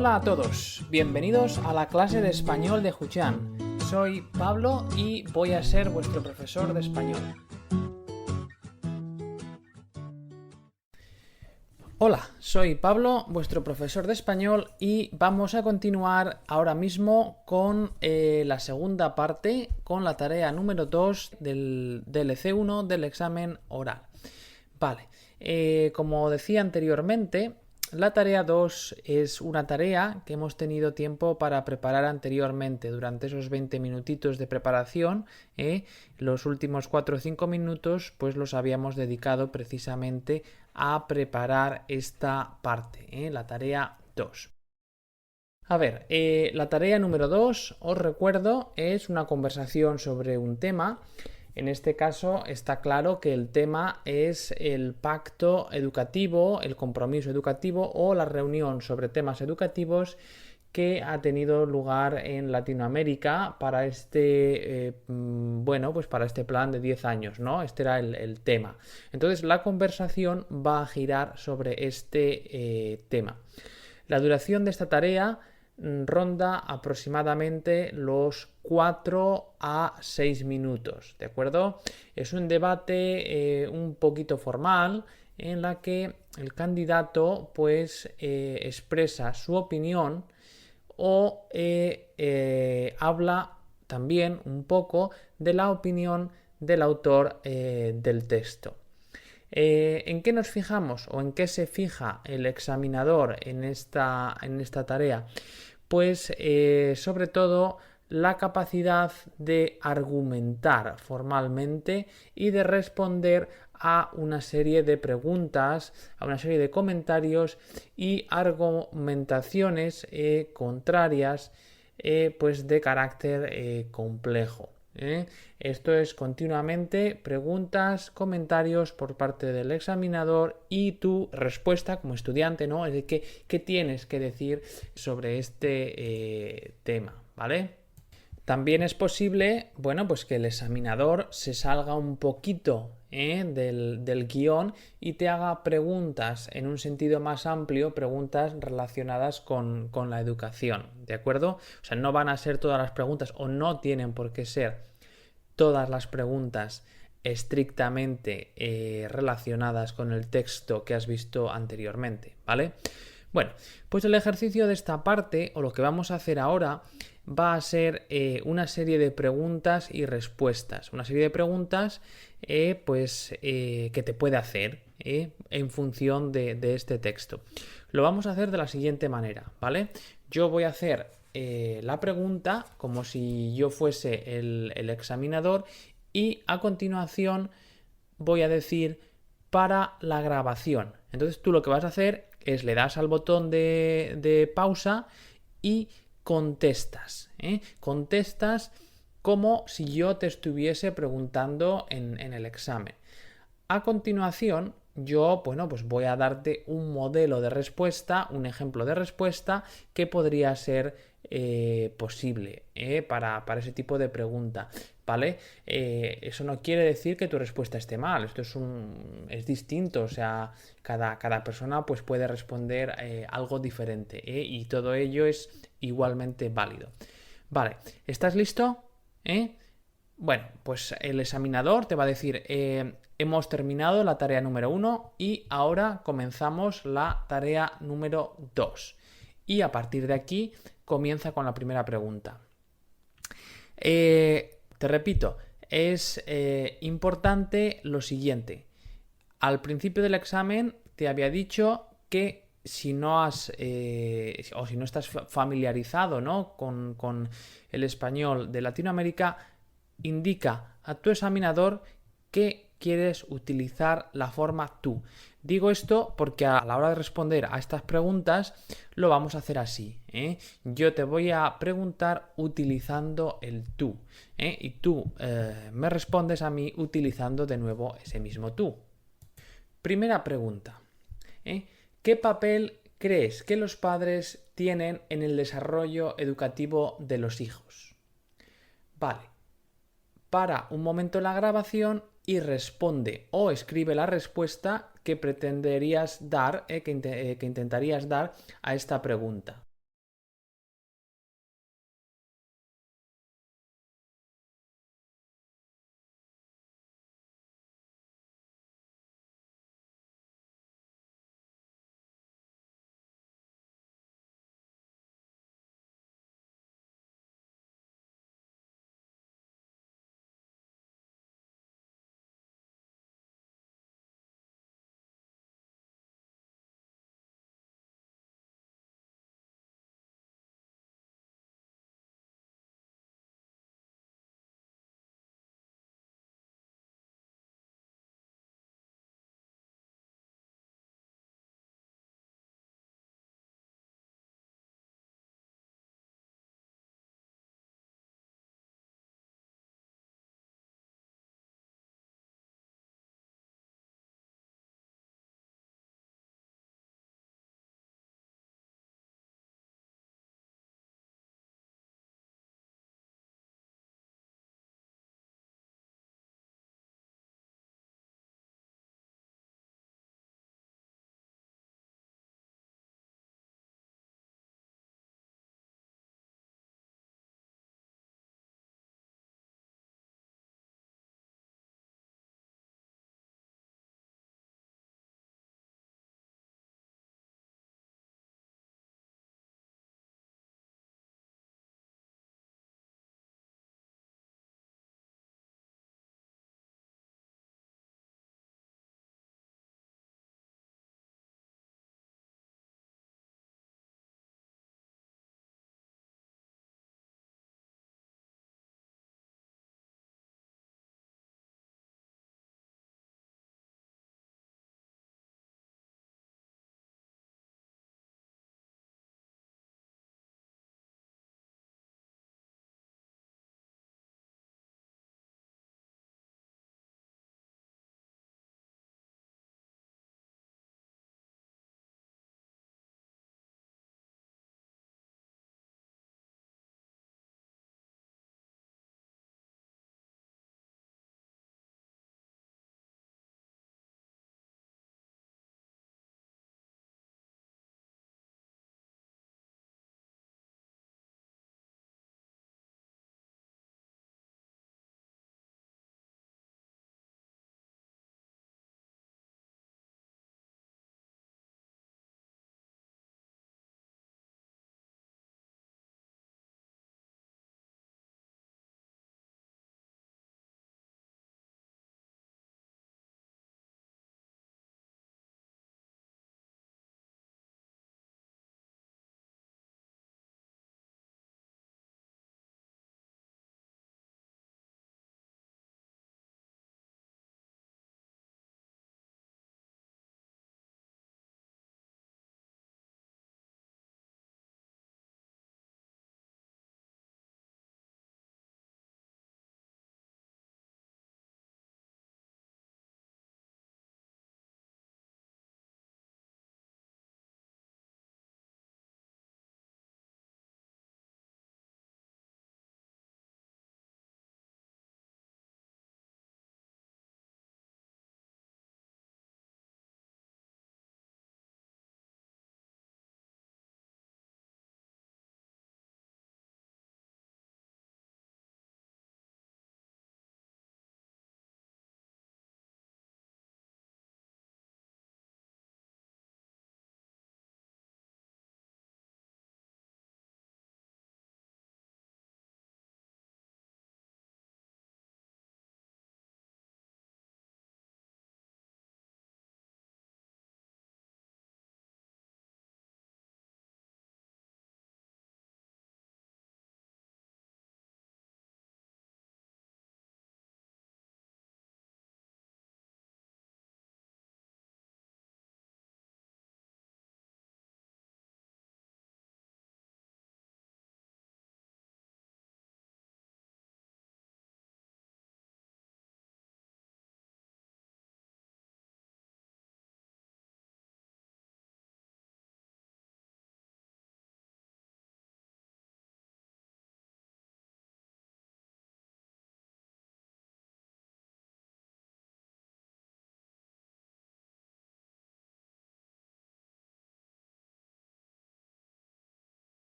Hola a todos, bienvenidos a la clase de español de Huchan. Soy Pablo y voy a ser vuestro profesor de español. Hola, soy Pablo, vuestro profesor de español y vamos a continuar ahora mismo con la segunda parte, con la tarea número 2 del DLC1 del examen oral. Vale, como decía anteriormente, la tarea 2 es una tarea que hemos tenido tiempo para preparar anteriormente. Durante esos 20 minutitos de preparación, los últimos 4 o 5 minutos pues los habíamos dedicado precisamente a preparar esta parte, la tarea 2. A ver, la tarea número 2, os recuerdo, es una conversación sobre un tema. En este caso está claro que el tema es el pacto educativo, el compromiso educativo o la reunión sobre temas educativos que ha tenido lugar en Latinoamérica para este, pues para este plan de 10 años, ¿no? Este era el tema. Entonces la conversación va a girar sobre este tema. La duración de esta tarea ronda aproximadamente los 4 a 6 minutos, ¿de acuerdo? Es un debate un poquito formal en la que el candidato pues expresa su opinión o habla también un poco de la opinión del autor del texto. ¿En qué nos fijamos o en qué se fija el examinador en esta tarea? Pues sobre todo la capacidad de argumentar formalmente y de responder a una serie de preguntas, a una serie de comentarios y argumentaciones contrarias pues de carácter complejo. Esto es continuamente preguntas, comentarios por parte del examinador y tu respuesta como estudiante, ¿no? Es decir, ¿qué tienes que decir sobre este tema? ¿Vale? También es posible, bueno, pues que el examinador se salga un poquito del guión y te haga preguntas en un sentido más amplio, preguntas relacionadas con la educación, ¿de acuerdo? O sea, no van a ser todas las preguntas o no tienen por qué ser todas las preguntas estrictamente relacionadas con el texto que has visto anteriormente, ¿vale? Bueno, pues el ejercicio de esta parte, o lo que vamos a hacer ahora, va a ser una serie de preguntas y respuestas. Una serie de preguntas que te puede hacer en función de este texto. Lo vamos a hacer de la siguiente manera, ¿vale? Yo voy a hacer la pregunta como si yo fuese el examinador y a continuación voy a decir para la grabación. Entonces tú lo que vas a hacer es le das al botón de pausa y contestas. Contestas como si yo te estuviese preguntando en el examen. A continuación, yo, bueno, pues voy a darte un modelo de respuesta, un ejemplo de respuesta que podría ser posible para ese tipo de pregunta, ¿vale? Eso no quiere decir que tu respuesta esté mal, esto es distinto, o sea, cada persona pues puede responder algo diferente y todo ello es igualmente válido. Vale, ¿estás listo? Bueno, pues el examinador te va a decir, hemos terminado la tarea número 1 y ahora comenzamos la tarea número 2. Y a partir de aquí comienza con la primera pregunta. Te repito, es importante lo siguiente. Al principio del examen te había dicho que si no has o si no estás familiarizado, ¿no? con el español de Latinoamérica, indica a tu examinador que quieres utilizar la forma tú. Digo esto porque a la hora de responder a estas preguntas lo vamos a hacer así. Yo te voy a preguntar utilizando el tú. Y tú me respondes a mí utilizando de nuevo ese mismo tú. Primera pregunta. ¿Qué papel crees que los padres tienen en el desarrollo educativo de los hijos? Vale. Para un momento la grabación y responde o escribe la respuesta que pretenderías dar, que intentarías dar a esta pregunta.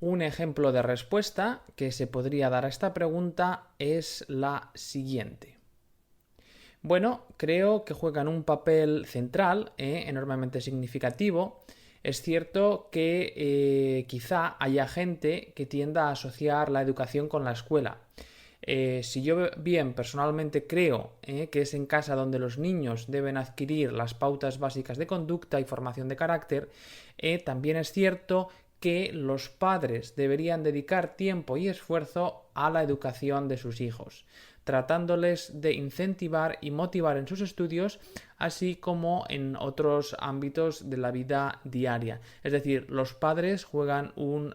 Un ejemplo de respuesta que se podría dar a esta pregunta es la siguiente. Bueno, creo que juegan un papel central, enormemente significativo. Es cierto que quizá haya gente que tienda a asociar la educación con la escuela. Si yo bien personalmente creo que es en casa donde los niños deben adquirir las pautas básicas de conducta y formación de carácter, también es cierto que los padres deberían dedicar tiempo y esfuerzo a la educación de sus hijos, tratándoles de incentivar y motivar en sus estudios, así como en otros ámbitos de la vida diaria. Es decir, los padres juegan un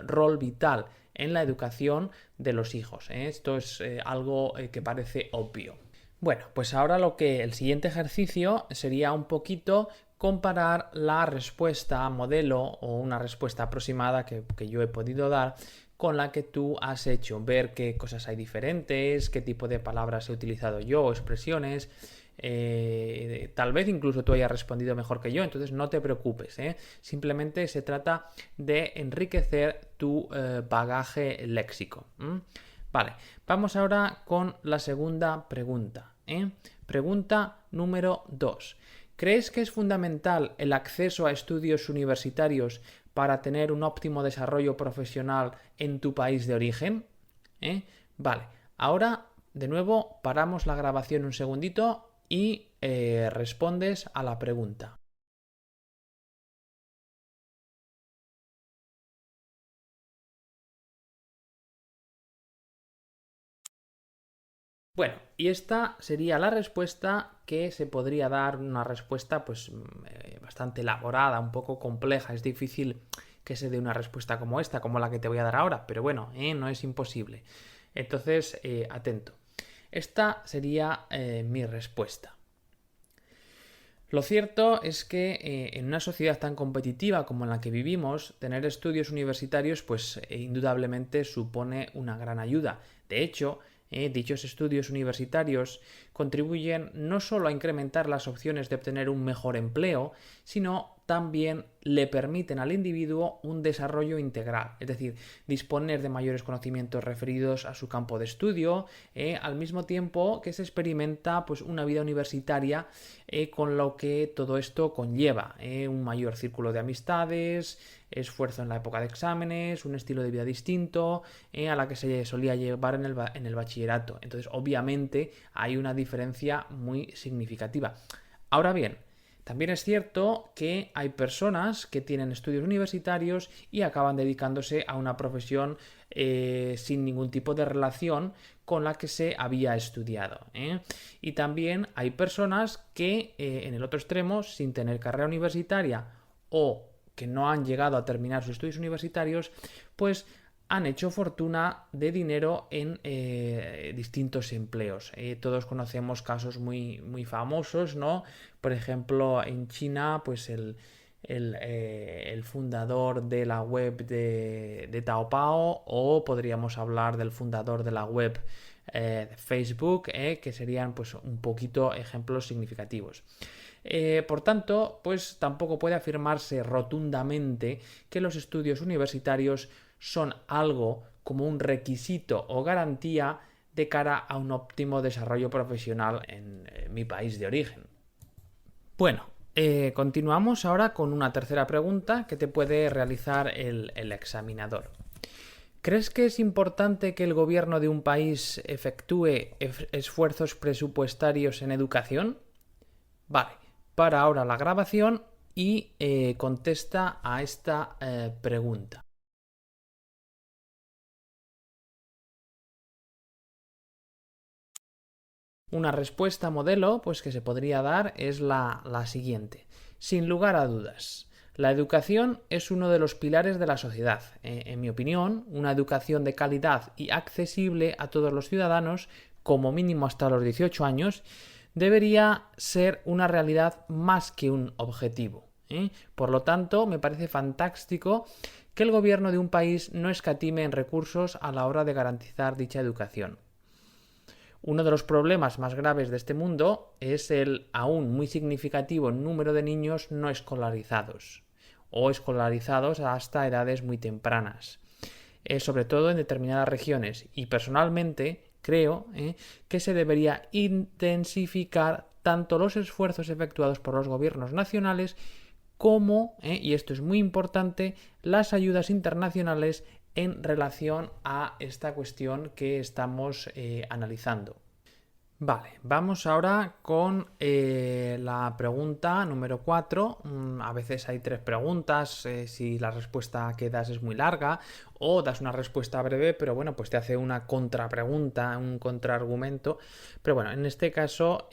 rol vital en la educación de los hijos. Esto es algo que parece obvio. Bueno, pues ahora el siguiente ejercicio sería un poquito comparar la respuesta modelo o una respuesta aproximada que yo he podido dar con la que tú has hecho, ver qué cosas hay diferentes, qué tipo de palabras he utilizado yo o expresiones. Tal vez incluso tú hayas respondido mejor que yo, entonces no te preocupes, simplemente se trata de enriquecer tu bagaje léxico. Vale, vamos ahora con la segunda pregunta. Pregunta número 2. ¿Crees que es fundamental el acceso a estudios universitarios para tener un óptimo desarrollo profesional en tu país de origen? Vale, ahora de nuevo paramos la grabación un segundito y respondes a la pregunta. Bueno, y esta sería la respuesta que se podría dar, una respuesta pues bastante elaborada, un poco compleja. Es difícil que se dé una respuesta como esta, como la que te voy a dar ahora, pero bueno, no es imposible. Entonces, atento. Esta sería mi respuesta. Lo cierto es que en una sociedad tan competitiva como en la que vivimos, tener estudios universitarios pues indudablemente supone una gran ayuda. De hecho, dichos estudios universitarios contribuyen no solo a incrementar las opciones de obtener un mejor empleo, sino también le permiten al individuo un desarrollo integral, es decir, disponer de mayores conocimientos referidos a su campo de estudio, al mismo tiempo que se experimenta pues, una vida universitaria con lo que todo esto conlleva, un mayor círculo de amistades, esfuerzo en la época de exámenes, un estilo de vida distinto a la que se solía llevar en el bachillerato. Entonces, obviamente, hay una diferencia muy significativa. Ahora bien, también es cierto que hay personas que tienen estudios universitarios y acaban dedicándose a una profesión sin ningún tipo de relación con la que se había estudiado. Y también hay personas que en el otro extremo, sin tener carrera universitaria o que no han llegado a terminar sus estudios universitarios, pues han hecho fortuna de dinero en distintos empleos. Todos conocemos casos muy, muy famosos, ¿no? Por ejemplo, en China, pues el fundador de la web de Taobao, o podríamos hablar del fundador de la web Facebook, que serían pues un poquito ejemplos significativos. Por tanto, pues tampoco puede afirmarse rotundamente que los estudios universitarios son algo como un requisito o garantía de cara a un óptimo desarrollo profesional en mi país de origen. Bueno, continuamos ahora con una tercera pregunta que te puede realizar el examinador. ¿Crees que es importante que el gobierno de un país efectúe esfuerzos presupuestarios en educación? Vale, para ahora la grabación y contesta a esta pregunta. Una respuesta modelo pues, que se podría dar es la siguiente. Sin lugar a dudas, la educación es uno de los pilares de la sociedad. En mi opinión, una educación de calidad y accesible a todos los ciudadanos, como mínimo hasta los 18 años, debería ser una realidad más que un objetivo. Por lo tanto, me parece fantástico que el gobierno de un país no escatime en recursos a la hora de garantizar dicha educación. Uno de los problemas más graves de este mundo es el aún muy significativo número de niños no escolarizados. o escolarizados hasta edades muy tempranas, sobre todo en determinadas regiones. Y personalmente creo que se debería intensificar tanto los esfuerzos efectuados por los gobiernos nacionales como, y esto es muy importante, las ayudas internacionales en relación a esta cuestión que estamos analizando. Vale, vamos ahora con la pregunta número 4. A veces hay 3 preguntas, si la respuesta que das es muy larga o das una respuesta breve, pero bueno, pues te hace una contrapregunta, un contraargumento. Pero bueno, en este caso,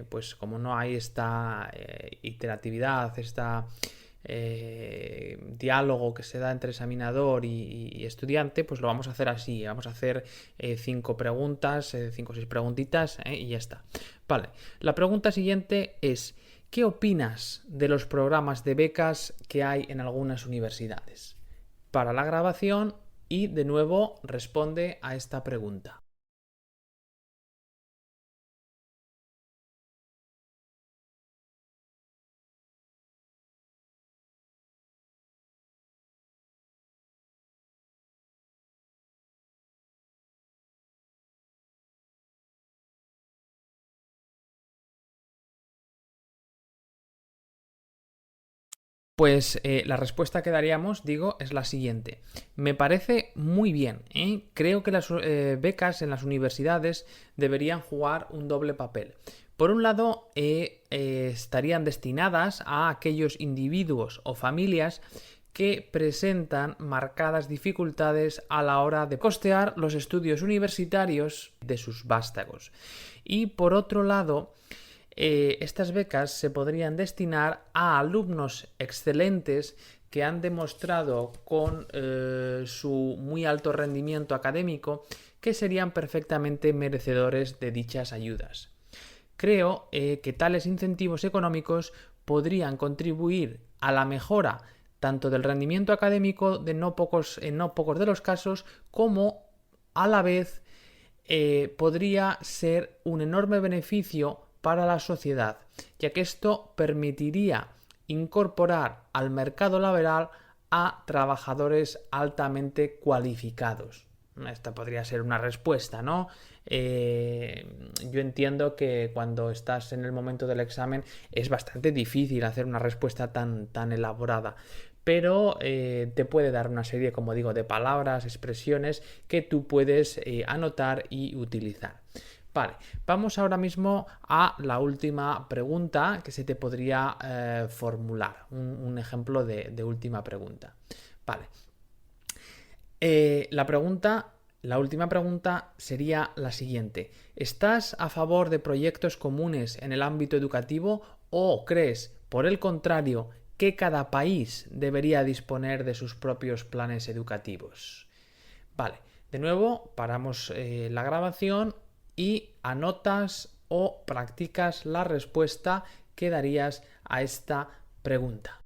pues como no hay esta iteratividad, esta diálogo que se da entre examinador y estudiante, pues lo vamos a hacer así. Vamos a hacer 5 preguntas, 5 o 6 preguntitas y ya está. Vale, la pregunta siguiente es: ¿qué opinas de los programas de becas que hay en algunas universidades? Para la grabación y de nuevo responde a esta pregunta. Pues la respuesta que daríamos, digo, es la siguiente. Me parece muy bien. Creo que las becas en las universidades deberían jugar un doble papel. Por un lado, estarían destinadas a aquellos individuos o familias que presentan marcadas dificultades a la hora de costear los estudios universitarios de sus vástagos. Y por otro lado, estas becas se podrían destinar a alumnos excelentes que han demostrado con su muy alto rendimiento académico que serían perfectamente merecedores de dichas ayudas. Creo que tales incentivos económicos podrían contribuir a la mejora tanto del rendimiento académico en no pocos de los casos, como a la vez podría ser un enorme beneficio para la sociedad, ya que esto permitiría incorporar al mercado laboral a trabajadores altamente cualificados. Esta podría ser una respuesta, ¿no? Yo entiendo que cuando estás en el momento del examen es bastante difícil hacer una respuesta tan elaborada, pero te puede dar una serie, como digo, de palabras, expresiones que tú puedes anotar y utilizar. Vale, vamos ahora mismo a la última pregunta que se te podría formular, un ejemplo de última pregunta. Vale, la última pregunta sería la siguiente: ¿estás a favor de proyectos comunes en el ámbito educativo o crees, por el contrario, que cada país debería disponer de sus propios planes educativos? Vale, de nuevo paramos la grabación y anotas o practicas la respuesta que darías a esta pregunta.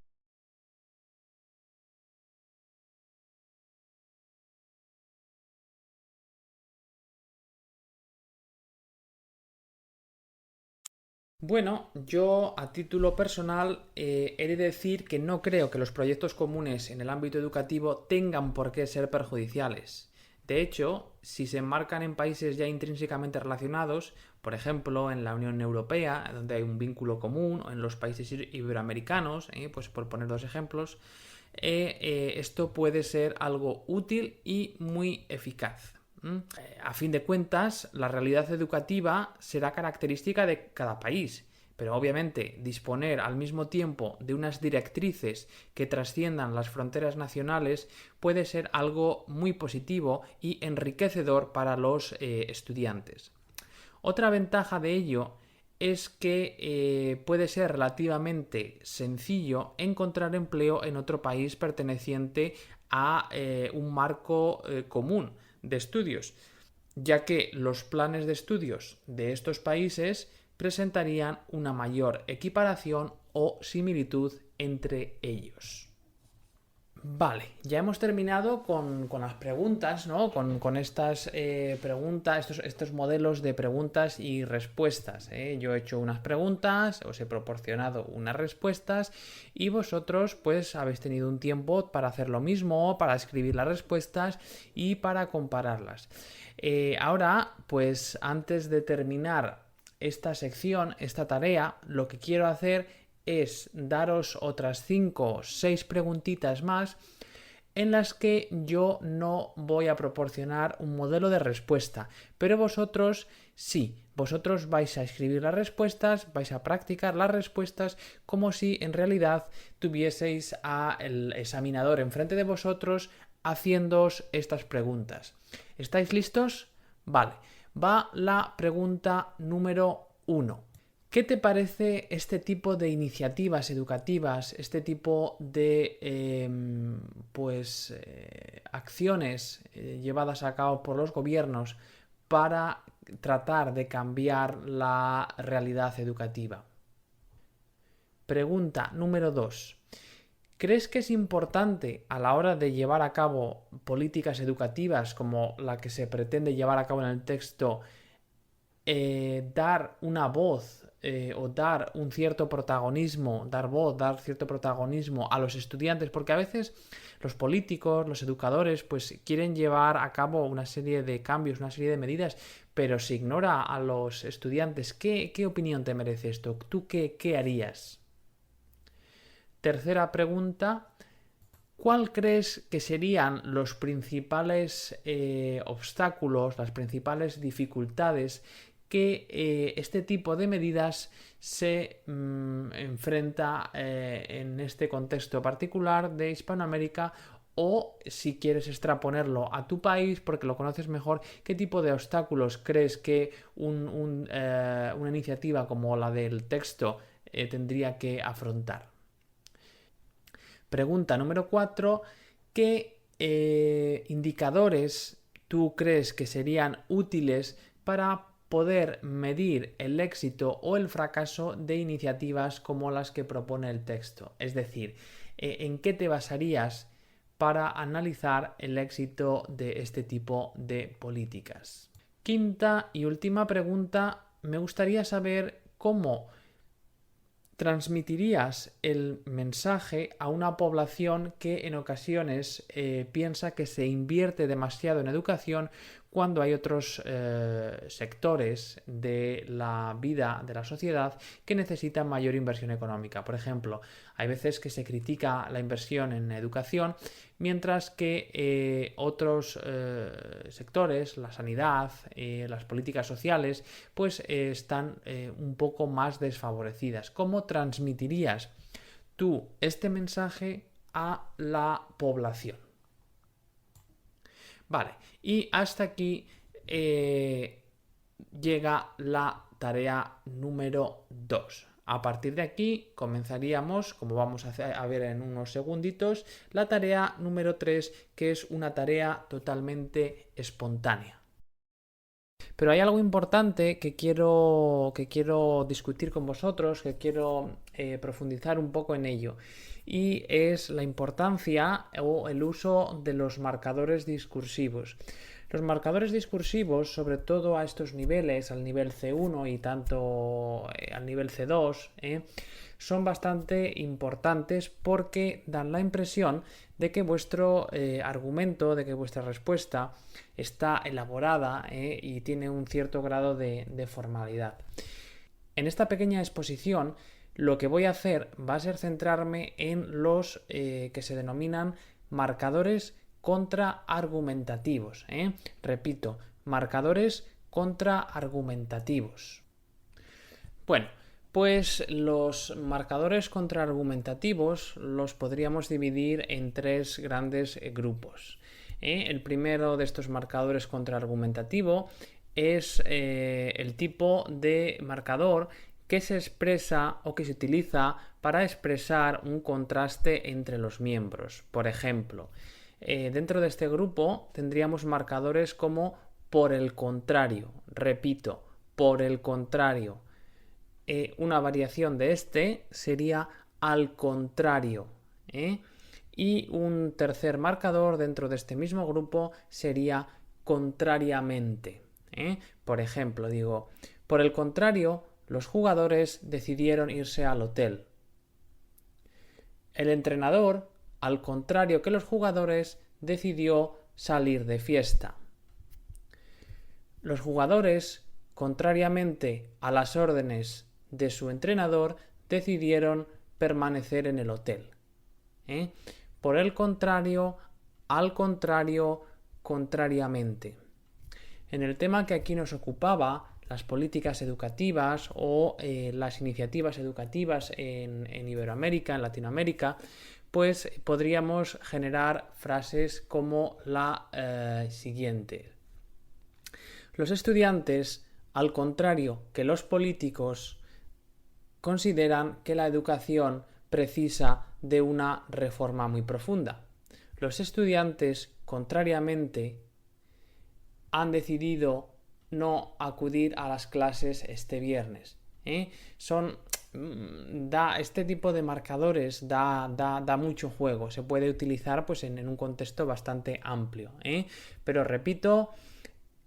Bueno, yo a título personal he de decir que no creo que los proyectos comunes en el ámbito educativo tengan por qué ser perjudiciales. De hecho, si se enmarcan en países ya intrínsecamente relacionados, por ejemplo en la Unión Europea, donde hay un vínculo común, o en los países iberoamericanos, pues por poner 2 ejemplos, esto puede ser algo útil y muy eficaz. A fin de cuentas, la realidad educativa será característica de cada país, pero obviamente disponer al mismo tiempo de unas directrices que trasciendan las fronteras nacionales puede ser algo muy positivo y enriquecedor para los estudiantes. Otra ventaja de ello es que puede ser relativamente sencillo encontrar empleo en otro país perteneciente a un marco común de estudios, ya que los planes de estudios de estos países presentarían una mayor equiparación o similitud entre ellos. Vale, ya hemos terminado con las preguntas, ¿no? Con estas preguntas, estos modelos de preguntas y respuestas, ¿eh? Yo he hecho unas preguntas, os he proporcionado unas respuestas y vosotros pues habéis tenido un tiempo para hacer lo mismo, para escribir las respuestas y para compararlas. Ahora, pues antes de terminar esta sección, esta tarea, lo que quiero hacer es daros otras 5 o 6 preguntitas más en las que yo no voy a proporcionar un modelo de respuesta, pero vosotros sí, vosotros vais a escribir las respuestas, vais a practicar las respuestas como si en realidad tuvieseis al examinador enfrente de vosotros haciéndoos estas preguntas. ¿Estáis listos? Vale, va la pregunta número 1. ¿Qué te parece este tipo de iniciativas educativas, este tipo de acciones llevadas a cabo por los gobiernos para tratar de cambiar la realidad educativa? Pregunta número 2. ¿Crees que es importante a la hora de llevar a cabo políticas educativas como la que se pretende llevar a cabo en el texto, dar una voz o dar un cierto protagonismo, dar cierto protagonismo a los estudiantes? Porque a veces los políticos, los educadores, pues quieren llevar a cabo una serie de cambios, una serie de medidas, pero se ignora a los estudiantes. ¿Qué opinión te merece esto? ¿Tú qué harías? Tercera pregunta. ¿Cuál crees que serían los principales obstáculos, las principales dificultades que este tipo de medidas se enfrenta en este contexto particular de Hispanoamérica? O si quieres extraponerlo a tu país porque lo conoces mejor, ¿qué tipo de obstáculos crees que una iniciativa como la del texto tendría que afrontar? Pregunta número 4. ¿Qué indicadores tú crees que serían útiles para poder medir el éxito o el fracaso de iniciativas como las que propone el texto? Es decir, ¿en qué te basarías para analizar el éxito de este tipo de políticas? Quinta y última pregunta. Me gustaría saber cómo transmitirías el mensaje a una población que en ocasiones piensa que se invierte demasiado en educación cuando hay otros sectores de la vida de la sociedad que necesitan mayor inversión económica. Por ejemplo, hay veces que se critica la inversión en educación, mientras que otros sectores, la sanidad, las políticas sociales, pues están un poco más desfavorecidas. ¿Cómo transmitirías tú este mensaje a la población? Vale, y hasta aquí llega la tarea número 2. A partir de aquí comenzaríamos, como vamos a ver en unos segunditos, la tarea número 3, que es una tarea totalmente espontánea. Pero hay algo importante que quiero discutir con vosotros, que quiero profundizar un poco en ello, y es la importancia o el uso de los marcadores discursivos. Los marcadores discursivos, sobre todo a estos niveles, al nivel C1 y tanto al nivel C2, son bastante importantes porque dan la impresión de que vuestro argumento, de que vuestra respuesta está elaborada y tiene un cierto grado de formalidad. En esta pequeña exposición, lo que voy a hacer va a ser centrarme en los que se denominan marcadores contraargumentativos. Repito, marcadores contraargumentativos. Bueno, pues los marcadores contraargumentativos los podríamos dividir en 3 grandes grupos. El primero de estos marcadores contraargumentativo es el tipo de marcador que se expresa o que se utiliza para expresar un contraste entre los miembros. Por ejemplo, dentro de este grupo tendríamos marcadores como por el contrario, repito, por el contrario. Una variación de este sería al contrario. Y un tercer marcador dentro de este mismo grupo sería contrariamente. Por ejemplo, digo, por el contrario, los jugadores decidieron irse al hotel. El entrenador, al contrario que los jugadores, decidió salir de fiesta. Los jugadores, contrariamente a las órdenes de su entrenador, decidieron permanecer en el hotel. Por el contrario, al contrario, contrariamente. En el tema que aquí nos ocupaba, las políticas educativas o las iniciativas educativas en Iberoamérica, en Latinoamérica, pues podríamos generar frases como la siguiente. Los estudiantes, al contrario que los políticos, consideran que la educación precisa de una reforma muy profunda. Los estudiantes, contrariamente, han decidido no acudir a las clases este viernes. Este tipo de marcadores da mucho juego. Se puede utilizar pues, en un contexto bastante amplio. Pero repito,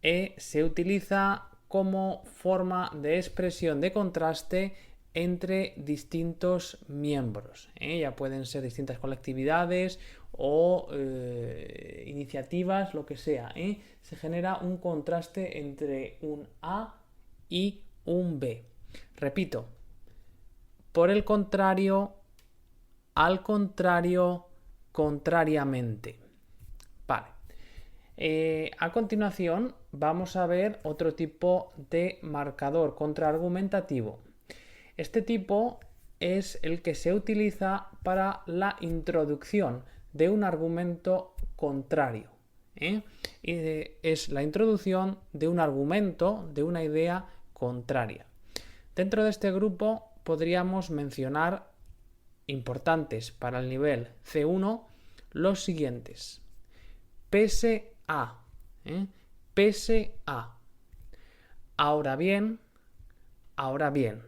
se utiliza como forma de expresión de contraste entre distintos miembros. Ya pueden ser distintas colectividades o iniciativas, lo que sea. Se genera un contraste entre un A y un B. Repito, por el contrario, al contrario, contrariamente. Vale. A continuación vamos a ver otro tipo de marcador contraargumentativo. Este tipo es el que se utiliza para la introducción de un argumento contrario. Es la introducción de un argumento, de una idea contraria. Dentro de este grupo podríamos mencionar importantes para el nivel C1 los siguientes. Pese a. Pese a. Ahora bien. Ahora bien.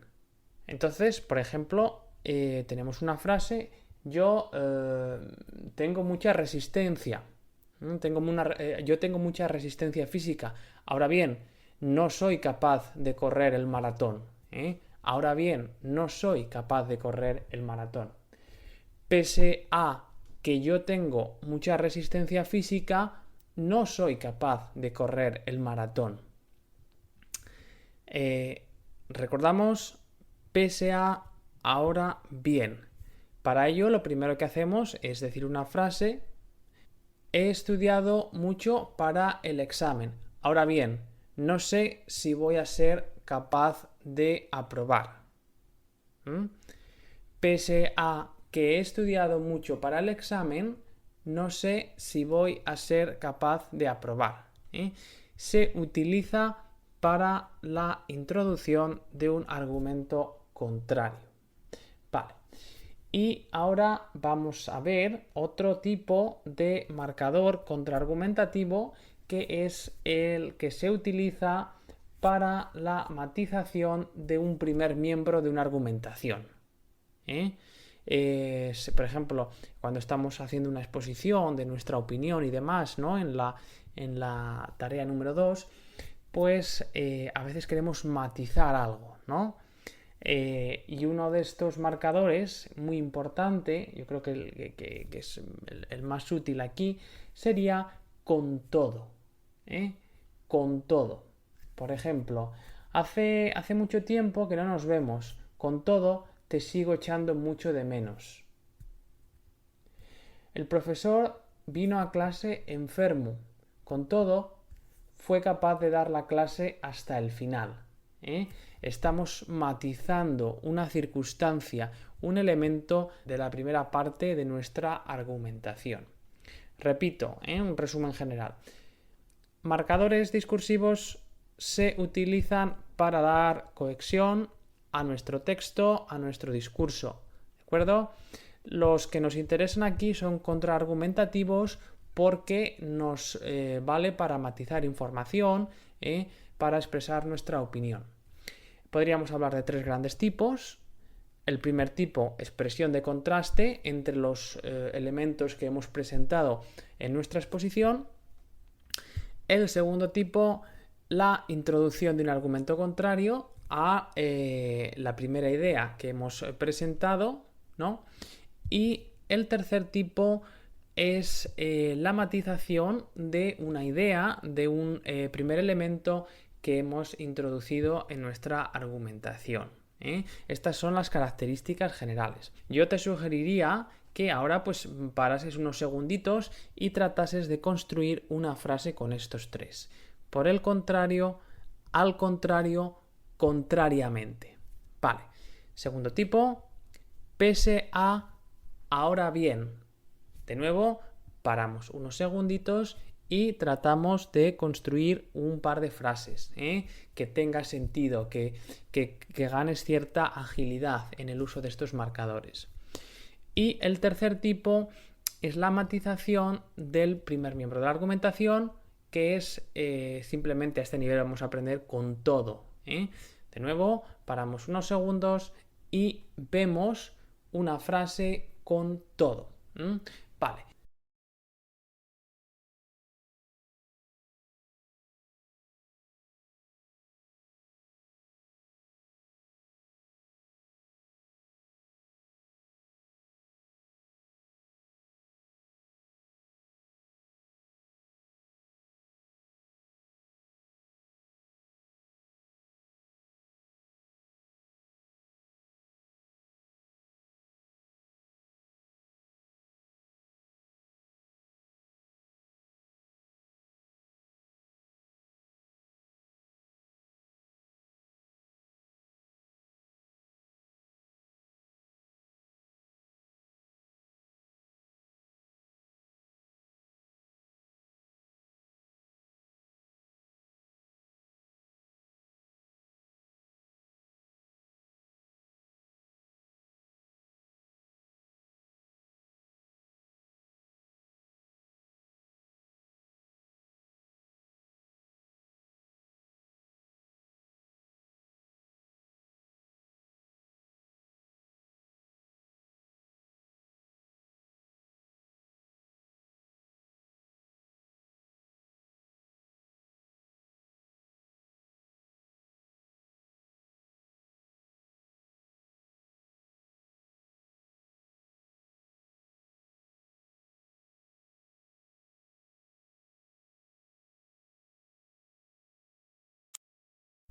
Entonces, por ejemplo, tenemos una frase, yo tengo mucha resistencia, yo tengo mucha resistencia física, ahora bien, no soy capaz de correr el maratón, ahora bien, no soy capaz de correr el maratón. Pese a que yo tengo mucha resistencia física, no soy capaz de correr el maratón. Recordamos, pese a, ahora bien. Para ello, lo primero que hacemos es decir una frase. He estudiado mucho para el examen. Ahora bien, no sé si voy a ser capaz de aprobar. Pese a que he estudiado mucho para el examen, no sé si voy a ser capaz de aprobar. Se utiliza para la introducción de un argumento contrario. Vale. Y ahora vamos a ver otro tipo de marcador contraargumentativo que es el que se utiliza para la matización de un primer miembro de una argumentación. Por ejemplo, cuando estamos haciendo una exposición de nuestra opinión y demás, ¿no? En la tarea número 2, pues a veces queremos matizar algo, ¿no? Y uno de estos marcadores muy importante, yo creo que es el más útil aquí, sería con todo. Con todo. Por ejemplo, hace mucho tiempo que no nos vemos. Con todo, te sigo echando mucho de menos. El profesor vino a clase enfermo. Con todo, fue capaz de dar la clase hasta el final. Estamos matizando una circunstancia, un elemento de la primera parte de nuestra argumentación. Repito, un resumen general. Marcadores discursivos se utilizan para dar cohesión a nuestro texto, a nuestro discurso. ¿De acuerdo? Los que nos interesan aquí son contraargumentativos porque nos vale para matizar información, para expresar nuestra opinión. Podríamos hablar de 3 grandes tipos. El primer tipo, expresión de contraste entre los elementos que hemos presentado en nuestra exposición. El segundo tipo, la introducción de un argumento contrario a la primera idea que hemos presentado, ¿no? Y el tercer tipo es la matización de una idea, de un primer elemento que hemos introducido en nuestra argumentación. Estas son las características generales. Yo te sugeriría que ahora pues parases unos segunditos y tratases de construir una frase con estos tres. Por el contrario, al contrario, contrariamente. Vale. Segundo tipo, pese a, ahora bien. De nuevo, paramos unos segunditos y tratamos de construir un par de frases que tenga sentido, que ganes cierta agilidad en el uso de estos marcadores. Y el tercer tipo es la matización del primer miembro de la argumentación, que es simplemente a este nivel vamos a aprender con todo. De nuevo, paramos unos segundos y vemos una frase con todo. Vale.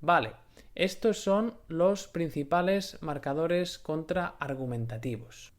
Vale, estos son los principales marcadores contraargumentativos.